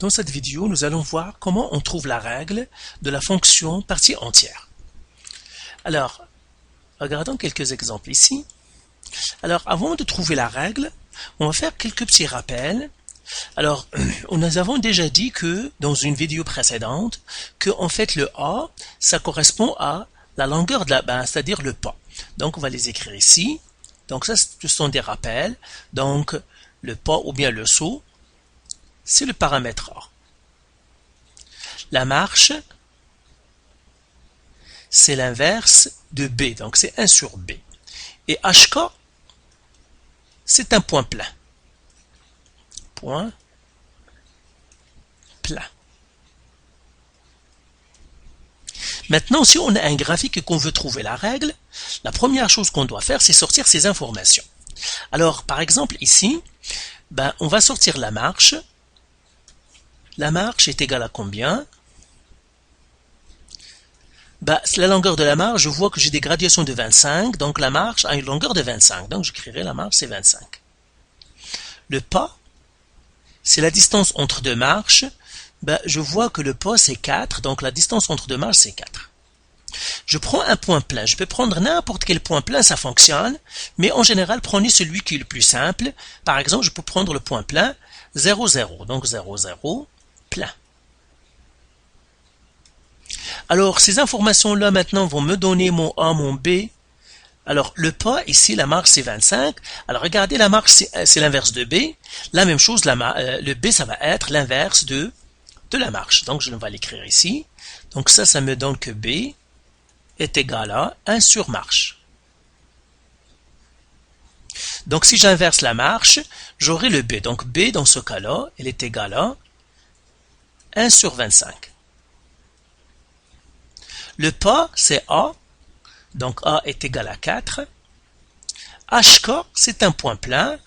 Dans cette vidéo, nous allons voir comment on trouve la règle de la fonction partie entière. Alors, regardons quelques exemples ici. Alors, avant de trouver la règle, on va faire quelques petits rappels. Alors, nous avons déjà dit que, dans une vidéo précédente, que en fait le A, ça correspond à la longueur de la base, c'est-à-dire le pas. Donc, on va les écrire ici. Donc, ça, ce sont des rappels. Donc, le pas ou bien le saut, c'est le paramètre A. La marche, c'est l'inverse de B, donc c'est 1 sur B. Et HK, c'est un point plein. Point plein. Maintenant, si on a un graphique et qu'on veut trouver la règle, la première chose qu'on doit faire, c'est sortir ces informations. Alors, par exemple, ici, on va sortir la marche. La marche est égale à combien? La longueur de la marche, je vois que j'ai des graduations de 25, donc la marche a une longueur de 25. Donc j'écrirai la marche, c'est 25. Le pas, c'est la distance entre deux marches. Je vois que le pas, c'est 4, donc la distance entre deux marches, c'est 4. Je prends un point plein. Je peux prendre n'importe quel point plein, ça fonctionne, mais en général, prenez celui qui est le plus simple. Par exemple, je peux prendre le point plein 0, 0. Donc 0, 0, plein. Alors, ces informations-là, maintenant, vont me donner mon A, mon B. Alors, le pas, ici, la marche, c'est 25. Alors, regardez, la marche, c'est l'inverse de B. La même chose, le B, ça va être l'inverse de la marche. Donc, je vais l'écrire ici. Donc, ça me donne que B est égal à 1 sur marche. Donc, si j'inverse la marche, j'aurai le B. Donc, B, dans ce cas-là, elle est égale à 1 sur 25. Le pas, c'est A, donc A est égal à 4. HK, c'est un point plein.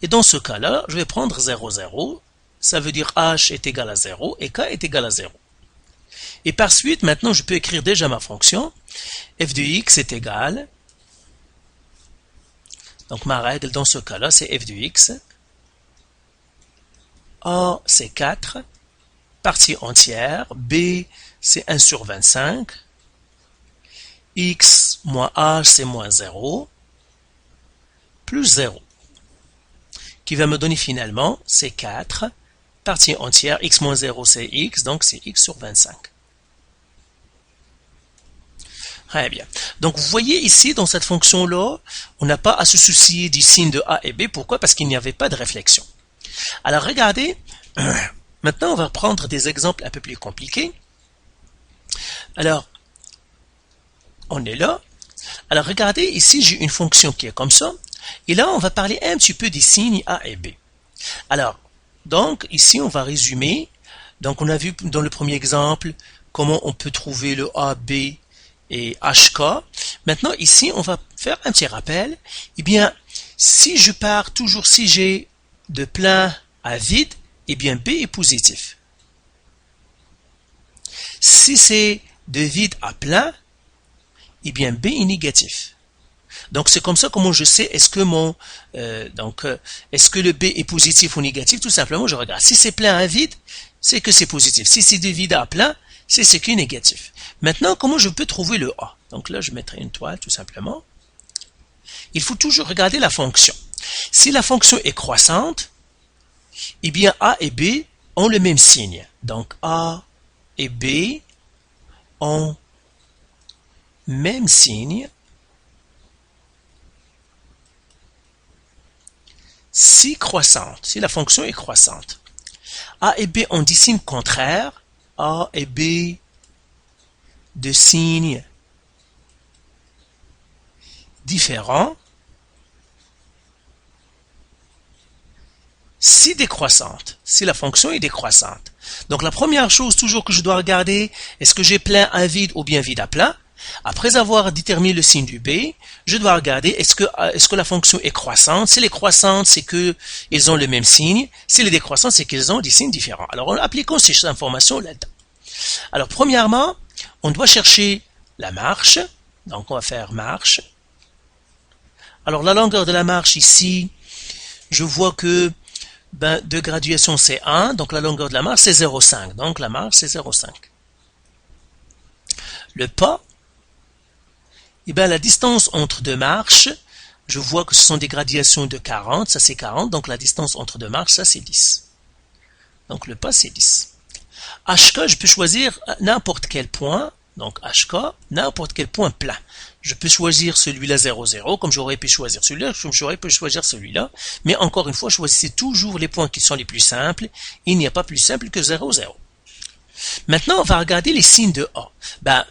Et dans ce cas-là, je vais prendre 0, 0. Ça veut dire H est égal à 0 et K est égal à 0. Et par suite, maintenant, je peux écrire déjà ma fonction. F de x est égal. Donc ma règle dans ce cas-là, c'est f de x. A, c'est 4. Partie entière. B, c'est 1 sur 25. X moins H, c'est moins 0. Plus 0. Qui va me donner finalement, c'est 4. Partie entière, x moins 0, c'est x. Donc c'est x sur 25. Très bien. Donc vous voyez ici, dans cette fonction-là, on n'a pas à se soucier du signe de A et B. Pourquoi? Parce qu'il n'y avait pas de réflexion. Alors regardez, maintenant on va prendre des exemples un peu plus compliqués. Alors, on est là. Alors, regardez, ici, j'ai une fonction qui est comme ça. Et là, on va parler un petit peu des signes A et B. Alors, donc, ici, on va résumer. Donc, on a vu dans le premier exemple comment on peut trouver le A, B et HK. Maintenant, ici, on va faire un petit rappel. Eh bien, si je pars toujours, si j'ai de plein à vide, eh bien, B est positif. Si c'est de vide à plein, eh bien B est négatif. Donc c'est comme ça comment je sais est-ce que est-ce que le B est positif ou négatif. Tout simplement je regarde. Si c'est plein à vide, c'est que c'est positif. Si c'est de vide à plein, c'est ce qui est négatif. Maintenant comment je peux trouver le A? Donc là je mettrai une toile tout simplement. Il faut toujours regarder la fonction. Si la fonction est croissante, eh bien A et B ont le même signe. Donc A et B ont même signe si croissante, si la fonction est croissante. A et B ont des signes contraires. A et B de signes différents si décroissante, si la fonction est décroissante. Donc la première chose toujours que je dois regarder, est-ce que j'ai plein à vide ou bien vide à plein? Après avoir déterminé le signe du B, je dois regarder est-ce que la fonction est croissante. Si elle est croissante, c'est qu'ils ont le même signe. Si elle est décroissante, c'est qu'ils ont des signes différents. Alors appliquons ces informations là-dedans. Alors premièrement, on doit chercher la marche. Donc on va faire marche. Alors la longueur de la marche ici, je vois que Ben, de graduation c'est 1, donc la longueur de la marche c'est 0,5. Donc la marche c'est 0,5. Le pas, eh ben, la distance entre deux marches, je vois que ce sont des graduations de 40, ça c'est 40, donc la distance entre deux marches, ça c'est 10. Donc le pas c'est 10. HK, je peux choisir n'importe quel point, donc HK, n'importe quel point plein. Je peux choisir celui-là 0, 0, comme j'aurais pu choisir celui-là, comme j'aurais pu choisir celui-là, mais encore une fois, choisissez toujours les points qui sont les plus simples. Il n'y a pas plus simple que 0, 0. Maintenant, on va regarder les signes de A. Ben,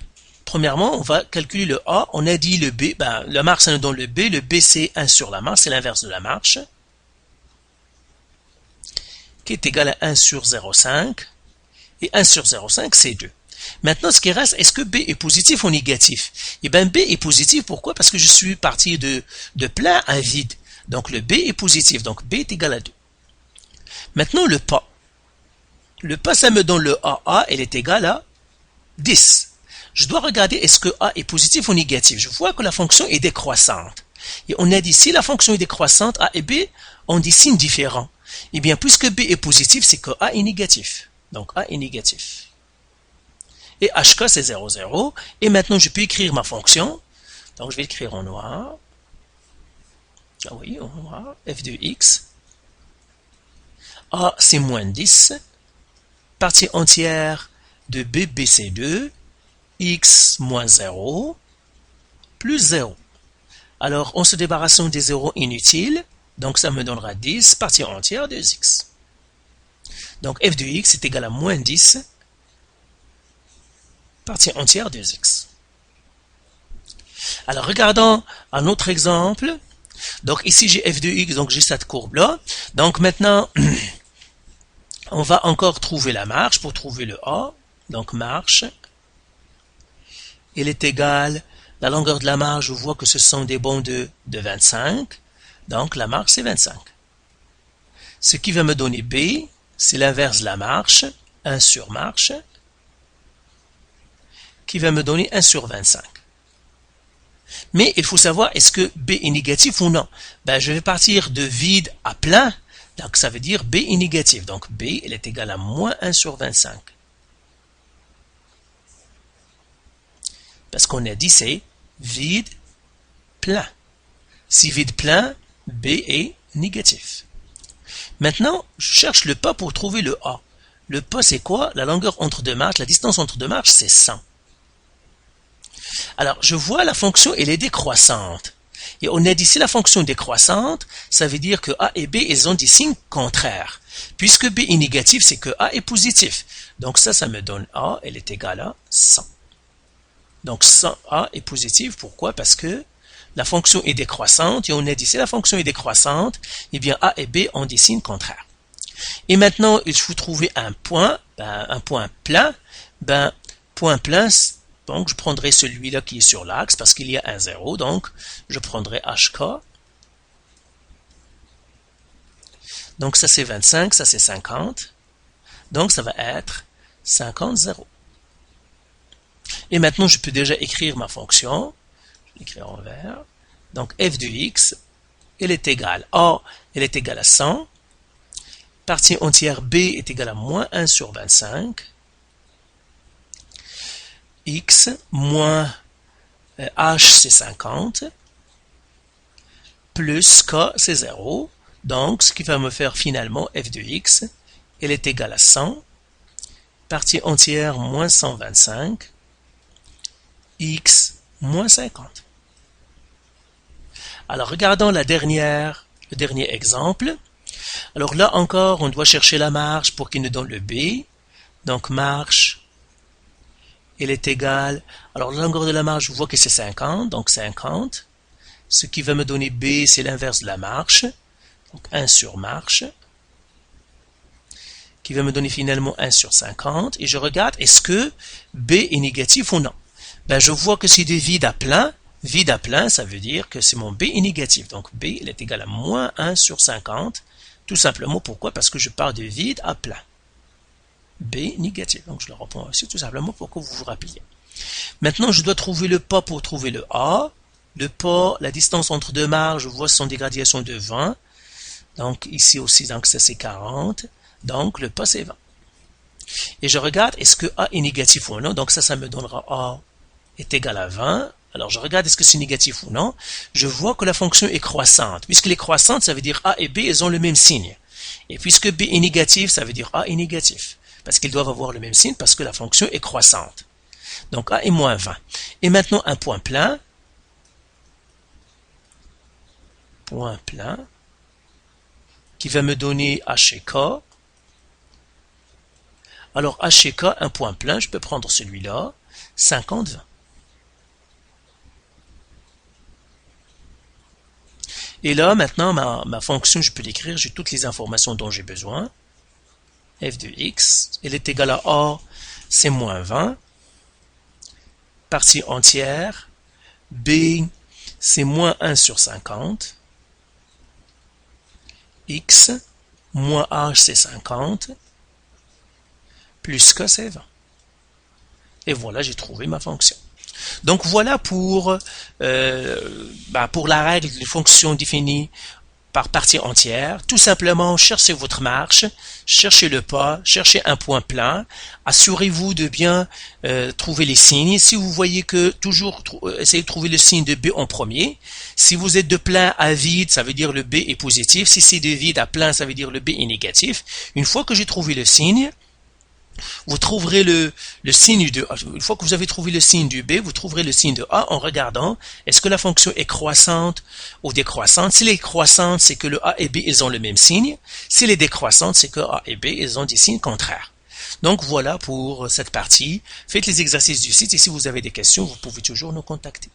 premièrement, on va calculer le A. On a dit le B, ben, la marche, ça nous donne le B c'est 1 sur la marche, c'est l'inverse de la marche, qui est égal à 1 sur 0,5, et 1 sur 0,5, c'est 2. Maintenant, ce qui reste, est-ce que B est positif ou négatif? Eh bien, B est positif, pourquoi? Parce que je suis parti de plein à vide. Donc, le B est positif, donc B est égal à 2. Maintenant, le pas. Le pas, ça me donne le AA, elle est égale à 10. Je dois regarder est-ce que A est positif ou négatif. Je vois que la fonction est décroissante. Et on a dit, si la fonction est décroissante, A et B ont des signes différents. Eh bien, puisque B est positif, c'est que A est négatif. Donc, A est négatif. Et HK, c'est 0, 0. Et maintenant, je peux écrire ma fonction. Donc, je vais écrire en noir. Ah oui, en noir. F de X. A, c'est moins 10. Partie entière de B, B, c'est 2. X moins 0. Plus 0. Alors, on se débarrasse des zéros inutiles. Donc, ça me donnera 10. Partie entière de X. Donc, F de X est égal à moins 10. Partie entière de X. Alors, regardons un autre exemple. Donc, ici, j'ai f de x, donc j'ai cette courbe-là. Donc, maintenant, on va encore trouver la marche pour trouver le A. Donc, marche. Elle est égale, la longueur de la marche, je vois que ce sont des bonds de 25. Donc, la marche, c'est 25. Ce qui va me donner B, c'est l'inverse de la marche, 1 sur marche, qui va me donner 1 sur 25. Mais il faut savoir, est-ce que B est négatif ou non? Ben, je vais partir de vide à plein, donc ça veut dire B est négatif. Donc B, elle est égale à moins 1 sur 25. Parce qu'on a dit c'est vide plein. Si vide plein, B est négatif. Maintenant, je cherche le pas pour trouver le A. Le pas, c'est quoi? La longueur entre deux marches, la distance entre deux marches, c'est 100. Alors, je vois la fonction, elle est décroissante. Et on a dit, si la fonction est décroissante, ça veut dire que A et B, ils ont des signes contraires. Puisque B est négatif, c'est que A est positif. Donc ça me donne A, elle est égale à 100. Donc 100, A est positif. Pourquoi? Parce que la fonction est décroissante. Et on a dit, si la fonction est décroissante, eh bien A et B ont des signes contraires. Et maintenant, il faut trouver un point plein. Point plein, donc je prendrai celui-là qui est sur l'axe parce qu'il y a un 0. Donc, je prendrai HK. Donc, ça c'est 25, ça c'est 50. Donc, ça va être 50, 0. Et maintenant, je peux déjà écrire ma fonction. Je vais l'écrire en vert. Donc, f de x, elle est égale A, elle est égale à 100. Partie entière B est égale à moins 1 sur 25. X moins H, c'est 50. Plus K, c'est 0. Donc, ce qui va me faire finalement f de x, elle est égale à 100. Partie entière moins 125. X moins 50. Alors, regardons le dernier exemple. Alors là encore, on doit chercher la marche pour qu'il nous donne le B. Donc, marche, elle est égale, alors la longueur de la marche, je vois que c'est 50, donc 50. Ce qui va me donner B, c'est l'inverse de la marche. Donc 1 sur marche. Qui va me donner finalement 1 sur 50. Et je regarde, est-ce que B est négatif ou non? Ben, je vois que c'est de vide à plein. Vide à plein, ça veut dire que c'est mon B est négatif. Donc B, elle est égale à moins 1 sur 50. Tout simplement, pourquoi? Parce que je pars de vide à plein. B négatif. Donc je le reprends aussi tout simplement pour que vous vous rappeliez. Maintenant, je dois trouver le pas pour trouver le A. Le pas, la distance entre deux marges, je vois ce sont des gradations de 20. Donc ici aussi, donc ça c'est 40. Donc le pas c'est 20. Et je regarde est-ce que A est négatif ou non. Donc ça me donnera A est égal à 20. Alors je regarde est-ce que c'est négatif ou non. Je vois que la fonction est croissante. Puisqu'elle est croissante, ça veut dire A et B, elles ont le même signe. Et puisque B est négatif, ça veut dire A est négatif. Parce qu'ils doivent avoir le même signe parce que la fonction est croissante. Donc A est moins 20. Et maintenant un point plein. Point plein. Qui va me donner H et K. Alors H et K, un point plein, je peux prendre celui-là. 50, 20. Et là, maintenant, ma fonction, je peux l'écrire, j'ai toutes les informations dont j'ai besoin. F de x, elle est égale à A, c'est moins 20. Partie entière. B, c'est moins 1 sur 50. X, moins H, c'est 50. Plus K, c'est 20. Et voilà, j'ai trouvé ma fonction. Donc voilà pour la règle de fonction définie par partie entière. Tout simplement, cherchez votre marche, cherchez le pas, cherchez un point plein, assurez-vous de bien trouver les signes. Si vous voyez que toujours, essayez de trouver le signe de B en premier. Si vous êtes de plein à vide, ça veut dire le B est positif. Si c'est de vide à plein, ça veut dire le B est négatif. Une fois que j'ai trouvé le signe, vous trouverez le signe de A. Une fois que vous avez trouvé le signe du B, vous trouverez le signe de A en regardant est-ce que la fonction est croissante ou décroissante. Si elle est croissante, c'est que le A et B, ils ont le même signe. Si elle est décroissante, c'est que A et B, ils ont des signes contraires. Donc voilà pour cette partie. Faites les exercices du site et si vous avez des questions, vous pouvez toujours nous contacter.